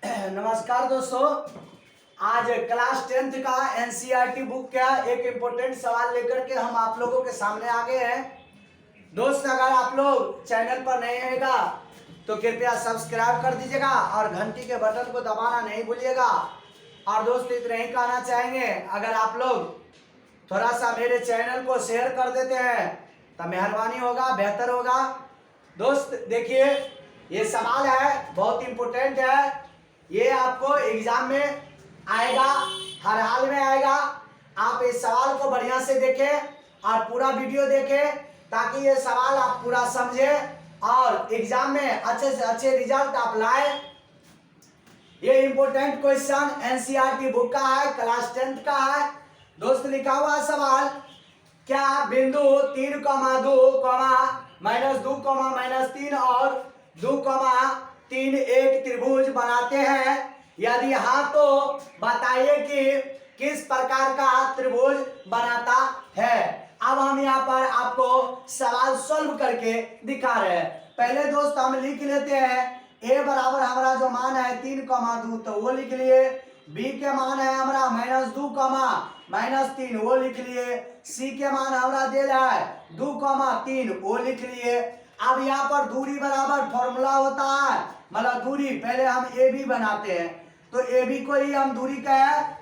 नमस्कार दोस्तों। आज क्लास 10th का एनसीईआरटी बुक का एक इम्पोर्टेंट सवाल लेकर के हम आप लोगों के सामने आ गए हैं। दोस्त, अगर आप लोग चैनल पर नए रहेगा तो कृपया सब्सक्राइब कर दीजिएगा और घंटी के बटन को दबाना नहीं भूलिएगा। और दोस्त, इतना ही कहना चाहेंगे, अगर आप लोग थोड़ा सा मेरे चैनल को शेयर कर देते हैं तो मेहरबानी होगा, बेहतर होगा। दोस्त देखिए, ये सवाल है, बहुत इम्पोर्टेंट है। ये आपको एग्जाम में आएगा, हर हाल में आएगा। आप इस सवाल को बढ़िया से देखें और पूरा वीडियो देखें ताकि ये सवाल आप पूरा समझें और एग्जाम में अच्छे से अच्छे रिजल्ट आप लाए। ये इम्पोर्टेंट क्वेश्चन एनसीईआरटी बुक का है, क्लास 10th का है। दोस्त, लिखा हुआ सवाल, क्या बिंदु 3,2, -2, -3 और 2,3 एक त्रिभुज बनाते हैं? यदि हाँ तो बताइए कि किस प्रकार का त्रिभुज बनाता है। अब हम यहाँ पर आपको सवाल सॉल्व करके दिखा रहे हैं। पहले दोस्त हम लिख लेते हैं, a बराबर हमारा जो मान है 3,2 तो वो लिख लिए। b के मान है हमारा -2, -3 वो लिख लिए। c के मान हमारा दे रहा है 2,3 वो लिख लिए। अब यहाँ पर दूरी बराबर फॉर्मूला होता है, मतलब दूरी पहले हम ए बी बनाते हैं तो ए बी को ही हम दूरी का है।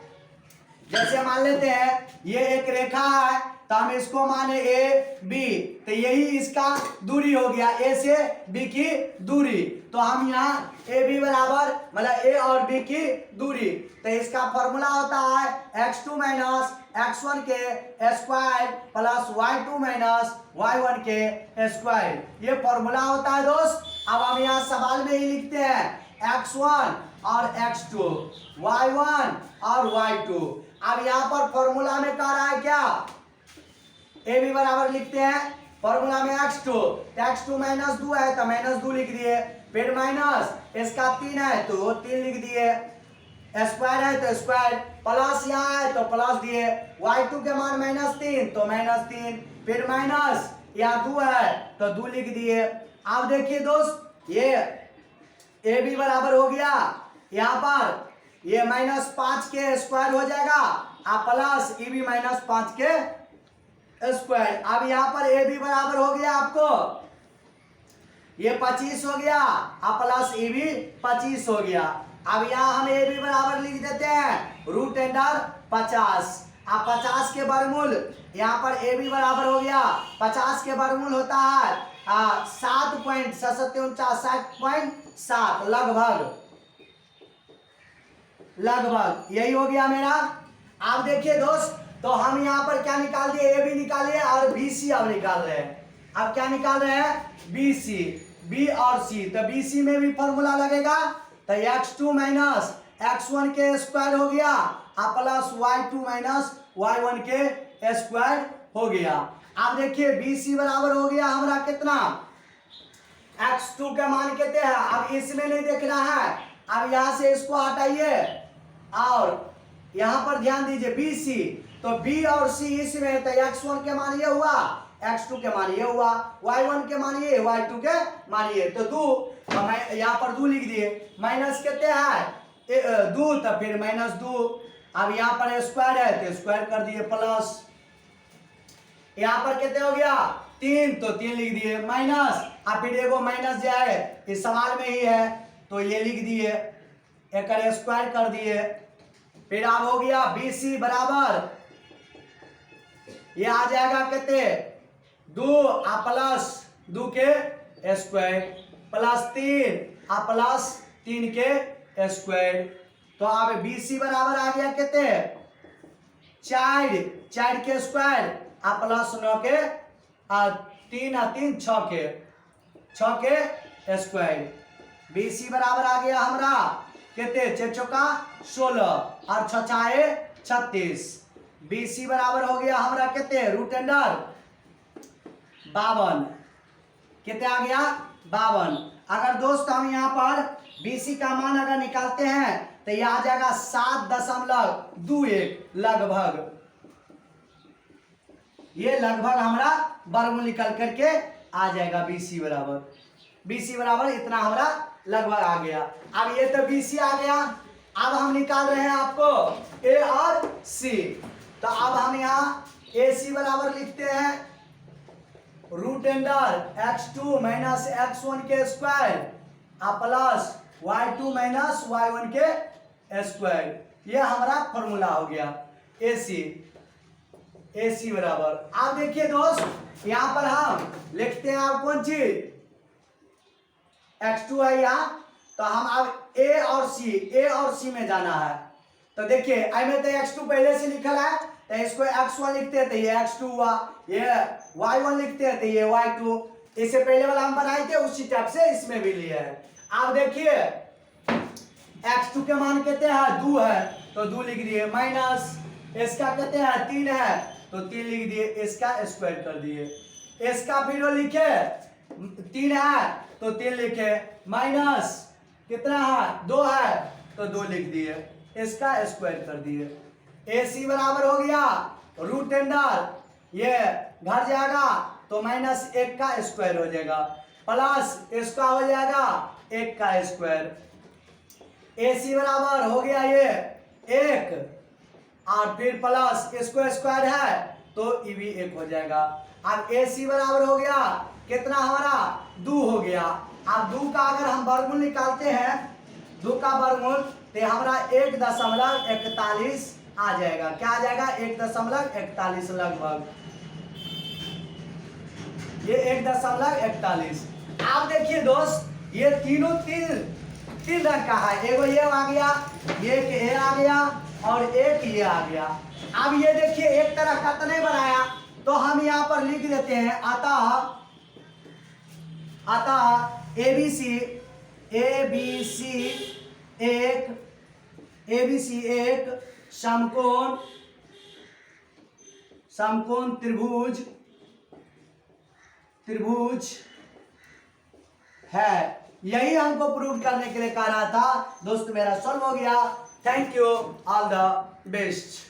जैसे मान लेते हैं ये एक रेखा है तो हम इसको माने ए बी, तो यही इसका दूरी हो गया, ए से बी की दूरी। तो हम यहाँ ए बी बराबर मतलब ए और बी की दूरी, तो इसका फॉर्मूला होता है x2 - x1 के स्क्वायर प्लस y2 - y1 के स्क्वायर। ये फॉर्मूला होता है दोस्त। अब हम यहाँ सवाल में ही लिखते हैं x1 और x2, y1 और y2। अब यहाँ पर फॉर्मूला में कह रहा है क्या, ए बी बराबर लिखते हैं फॉर्मूला में x2 -2 है तो -2 लिख दिए, फिर माइनस इसका 3 है तो 3 लिख दिए, स्क्वायर है तो स्क्वायर, प्लस यहाँ है तो प्लस दिए, y2 के मान -3 तो -3, फिर माइनस यहाँ 2 है तो 2 लिख दिए। अब देखिए दोस्त, ये ए बी बराबर हो गया, यहाँ पर ये -5 के स्क्वायर हो जाएगा और प्लस ई बी -5 के स्क्वायर। अब यहाँ पर ए बी बराबर हो गया आपको ये 25 हो गया और प्लस ई बी 25 हो गया। अब यहाँ हम ए बी बराबर लिख देते हैं √50। अब 50 के वर्गमूल, यहाँ पर ए बी बराबर हो गया 50 के वर्गमूल होता है 7.7 लगभग यही हो गया मेरा। आप देखिए दोस्त, तो हम यहाँ पर क्या निकाल दिए, ए बी निकालिए और बी सी अब निकाल रहे हैं। अब क्या निकाल रहे हैं, बी सी, बी और सी, तो बी सी में भी फॉर्मूला लगेगा तो x2 - x1 के स्क्वायर हो गया और प्लस y2 - y1 के स्क्वायर हो गया। अब देखिए बी सी बराबर हो गया हमारा कितना, x2 का मान कितने हैं, अब इसमें नहीं देखना है। अब यहाँ से इसको हटाइए और यहाँ पर ध्यान दीजिए बी सी, तो बी और सी इसमें, तो x1 के मान ये हुआ, x2 के मान ये हुआ, y1 के मान ये, y2 के मान ये, तो 2 यहाँ पर 2 लिख दिए, माइनस कितने हैं 2 तो फिर -2। अब यहाँ पर स्क्वायर है तो स्क्वायर कर दिए, प्लस यहाँ पर कितने हो गया 3 तो 3 लिख दिए, माइनस अब फिर एगो माइनस जाए इस सवाल में ही है तो ये लिख दिए, एक स्क्वायर कर दिए। फिर अब हो गया बी सी बराबर ये आ जाएगा कितने 2 और प्लस 2 के स्क्वायर प्लस 3 और प्लस 3 के स्क्वायर। तो अब बी सी बराबर आ गया कितने 4 के स्क्वायर और प्लस 9 के 3 और 3 6 के स्क्वायर। बी सी बराबर आ गया हमारा कितने 4 चौका 16 और 6 छाए 36। बी सी बराबर हो गया हमारा कितने √52, कितने आ गया 52। अगर दोस्त हम यहाँ पर बी सी का मान अगर निकालते हैं तो यह आ जाएगा 7.21 लगभग, ये लगभग हमारा वर्गमूल निकल करके आ जाएगा बी सी बराबर इतना हमारा लगभग आ गया। अब ये तो BC आ गया। अब हम निकाल रहे हैं आपको A और C। तो अब हम यहाँ AC बराबर लिखते हैं root under x2 minus x1 के square plus y2 minus y1 के स्क्वायर। ये हमारा फॉर्मूला हो गया AC बराबर। आप देखिए दोस्त, यहाँ पर हम लिखते हैं आप कौन चीज, x2 है यहाँ, तो हम अब A और C में जाना है। तो देखिए आई में तो x2 पहले से लिखा है, तो इसको x1 लिखते हैं तो ये x2 हुआ, ये y1 लिखते हैं तो ये y2। इससे पहले वाला हम बनाए थे उसी टाइप से इसमें भी लिया है। आप देखिए x2 के मान कहते हैं 2 है तो 2 लिख दिए, माइनस इसका कहते हैं 3 है तो 3 लिख दिए, इसका स्क्वायर कर दिए। इसका फिर लिखे 3 है तो 3 लिखे, माइनस कितना है 2 है तो 2 लिख दिए, इसका स्क्वायर कर दिए। AC बराबर हो गया रूट अंडर ये घर जाएगा तो माइनस 1 का स्क्वायर हो जाएगा, प्लस इसका हो जाएगा 1 का स्क्वायर। AC बराबर हो गया ये 1 और फिर प्लस इसको स्क्वायर है तो ये भी 1 हो जाएगा। अब AC बराबर हो गया कितना हमारा 2 हो गया। अब 2 का अगर हम वर्गमूल निकालते हैं, 2 का वर्गमूल तो हमारा 1.41 आ जाएगा। क्या आ जाएगा 1.41 लगभग, ये 1.41। आप देखिए दोस्त ये तीनों तीन रंग का है, एगो ये आ गया, एक ये आ गया और एक ये आ गया। अब ये देखिए एक तरह का तो नहीं बनाया, तो हम यहाँ पर लिख देते हैं अतः ABC एक समकोण त्रिभुज है। यही हमको प्रूव करने के लिए कह रहा था दोस्त, मेरा सॉल्व हो गया। Thank you, all the best.